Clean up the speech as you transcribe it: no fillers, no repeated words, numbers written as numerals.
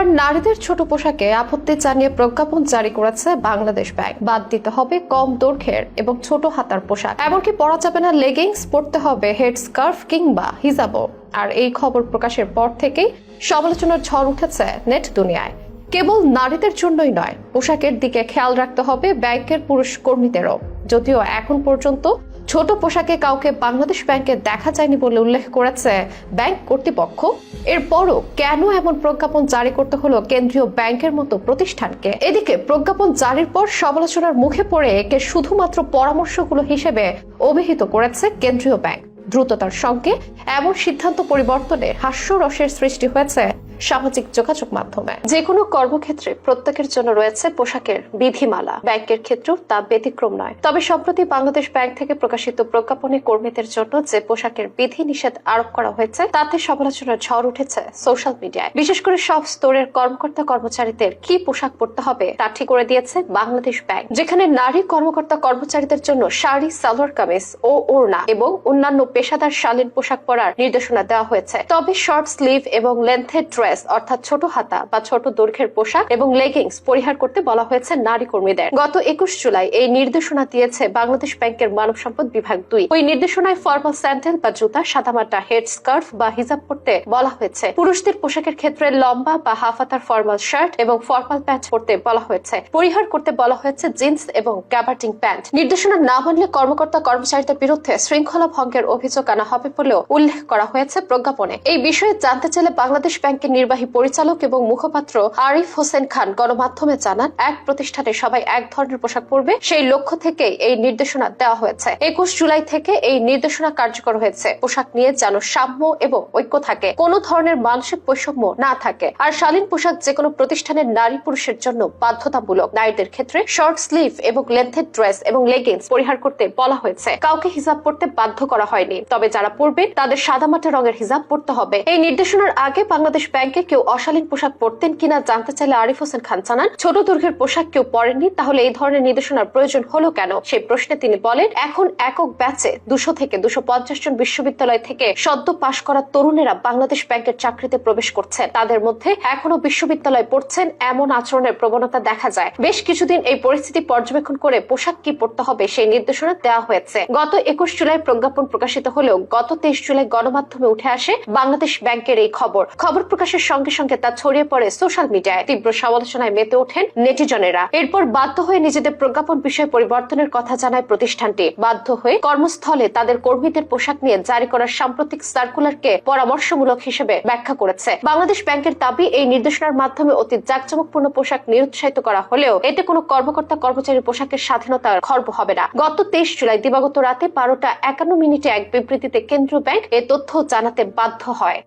এবার নারীদের ছোট পোশাকে আপত্তি জানিয়ে প্রজ্ঞাপন জারি করেছে বাংলাদেশ ব্যাংক। বাদ দিতে হবে কম দৈর্ঘ্যের এবং ছোট হাতার পোশাক, এমনকি পরা যাবে না লেগিংস, পরতে হবে হেড স্কার্ফ কিংবা হিজাবও। আর এই খবর প্রকাশের পর থেকেই সমালোচনার ঝড় উঠেছে নেট দুনিয়ায়। কেবল নারীদের জন্যই নয়, পোশাকের দিকে খেয়াল রাখতে হবে ব্যাংকের পুরুষ কর্মীদেরও। যদিও এখন পর্যন্ত ছোট পোশাকে কাউকে বাংলাদেশ ব্যাংকে দেখা যায়নি বলে উল্লেখ করেছে ব্যাংক কর্তৃপক্ষ, এরপরও কেন এমন প্রজ্ঞাপন জারি করতে হলো কেন্দ্রীয় ব্যাংকের মতো প্রতিষ্ঠানকে? এদিকে প্রজ্ঞাপন জারির পর সমালোচনার মুখে পড়ে একে শুধুমাত্র পরামর্শগুলো হিসেবে অভিহিত করেছে কেন্দ্রীয় ব্যাংক। দ্রুততার সঙ্গে এমন সিদ্ধান্ত পরিবর্তনে হাস্যরসের সৃষ্টি হয়েছে সামাজিক যোগাযোগ মাধ্যমে। যে কোনো কর্মক্ষেত্রে প্রত্যেকের জন্য রয়েছে পোশাকের বিধিমালা, ব্যাংকের ক্ষেত্রেও তা ব্যতিক্রম নয়। তবে সম্প্রতি বাংলাদেশ ব্যাংক থেকে প্রকাশিত প্রজ্ঞাপনে কর্মীদের জন্য যে পোশাকের বিধি নিষেধ আরোপ করা হয়েছে তাতে সমালোচনার ঝড় উঠেছে সোশ্যাল মিডিয়ায়। বিশেষ করে সব স্তরের কর্মকর্তা কর্মচারীদের কি পোশাক পরতে হবে তা ঠিক করে দিয়েছে বাংলাদেশ ব্যাংক, যেখানে নারী কর্মকর্তা কর্মচারীদের জন্য শাড়ি, সালোয়ার কামিজ ও ওড়না এবং অন্যান্য পেশাদার শালীন পোশাক পরার নির্দেশনা দেওয়া হয়েছে। তবে শর্ট স্লিভ এবং লেন্থেড ড্রেস অর্থাৎ ছোট হাতা বা ছোট দৈর্ঘ্যের পোশাক এবং লেগিংস পরিহার করতে বলা হয়েছে নারী কর্মীদের। গত 21 জুলাই এই নির্দেশনা দিয়েছে বাংলাদেশ ব্যাংকের মানব সম্পদ বিভাগ 2। ওই নির্দেশনায় ফর্মাল স্যান্ডেল বা জুতা, সাদামাটা হেড স্কার্ফ বা হিজাব পরতে বলা হয়েছে। পুরুষদের পোশাকের ক্ষেত্রে লম্বা বা হাফ হাতার ফর্মাল শার্ট এবং ফর্মাল প্যান্ট পরতে বলা হয়েছে। পরিহার করতে বলা হয়েছে জিন্স এবং গ্যাবার্ডিং প্যান্ট। নির্দেশনা না মানলে কর্মকর্তা কর্মচারীদের বিরুদ্ধে শৃঙ্খলা ভঙ্গের অভিযোগ আনা হবে বলেও উল্লেখ করা হয়েছে প্রজ্ঞাপনে। এই বিষয়ে জানতে চাইলে বাংলাদেশ ব্যাংকের নির্বাহী পরিচালক এবং মুখপাত্র আরিফ হোসেন খান গণমাধ্যমে জানান, এক প্রতিষ্ঠানে সবাই এক ধরনের পোশাক পরবে সেই লক্ষ্য থেকে এই নির্দেশনা দেওয়া হয়েছে। 21 জুলাই থেকে এই নির্দেশনা কার্যকর হয়েছে। পোশাক নিয়ে যেন সাম্য এবং ঐক্য থাকে, কোনো ধরনের মানসিক বৈষম্য না থাকে। আর শালীন পোশাক যে কোনো প্রতিষ্ঠানের নারী পুরুষের জন্য বাধ্যতামূলক। নারীদের ক্ষেত্রে শর্ট স্লিভ এবং লেন্থেড ড্রেস এবং লেগিংস পরিহার করতে বলা হয়েছে। কাউকে হিজাব পরতে বাধ্য করা হয়নি, তবে যারা পরবে তাদের সাদামাটা রঙের হিজাব পরতে হবে। এই নির্দেশনার আগে বাংলাদেশ ব্যাংকে কেউ অশালীন পোশাক পরতেন কিনা জানতে চাইলে আরিফ হোসেন খান জানান, ছোট দৈর্ঘ্যের পোশাক কেউ পরেননি, তাহলে এই ধরনের নির্দেশনার প্রয়োজন হলো কেন? সেই প্রশ্নে তিনি বলেন, এখন একক ব্যাচে 200 থেকে 250 জন বিশ্ববিদ্যালয় থেকে সদ্য পাশ করা তরুণেরা বাংলাদেশ ব্যাংকের চাকরিতে প্রবেশ করছেন। তাদের মধ্যে এখনো বিশ্ববিদ্যালয় পড়ছেন এমন আচরণের প্রবণতা দেখা যায়। বেশ কিছুদিন এই পরিস্থিতি পর্যবেক্ষণ করে পোশাক কি পরতে হবে সেই নির্দেশনা দেওয়া হয়েছে। গত 21 জুলাই প্রজ্ঞাপন প্রকাশিত হলেও গত 23 জুলাই গণমাধ্যমে উঠে আসে বাংলাদেশ ব্যাংকের এই খবর প্রকাশের সঙ্গে সঙ্গে তা ছড়িয়ে পড়ে সোশ্যাল মিডিয়ায়। তীব্র সমালোচনায় মেতে ওঠেন নেটিজনেরা। এরপর বাধ্য হয়ে নিজেদের প্রজ্ঞাপন বিষয়ে পরিবর্তনের কথা জানায় প্রতিষ্ঠানটি। বাধ্য হয়ে কর্মস্থলে তাদের কর্মীদের পোশাক নিয়ে জারি করার সাম্প্রতিক সার্কুলারকে পরামর্শমূলক হিসেবে ব্যাখ্যা করেছে। বাংলাদেশ ব্যাংকের দাবি, এই নির্দেশনার মাধ্যমে অতি জাঁকজমকপূর্ণ পোশাক নিরুৎসাহিত করা হলেও এতে কোনো কর্মকর্তা কর্মচারী পোশাকের স্বাধীনতার খর্ব হবে না। গত 23 জুলাই দিবাগত রাতে 12টা 51 মিনিটে এক বিবৃতিতে কেন্দ্রীয় ব্যাংক এ তথ্য জানাতে বাধ্য হয়।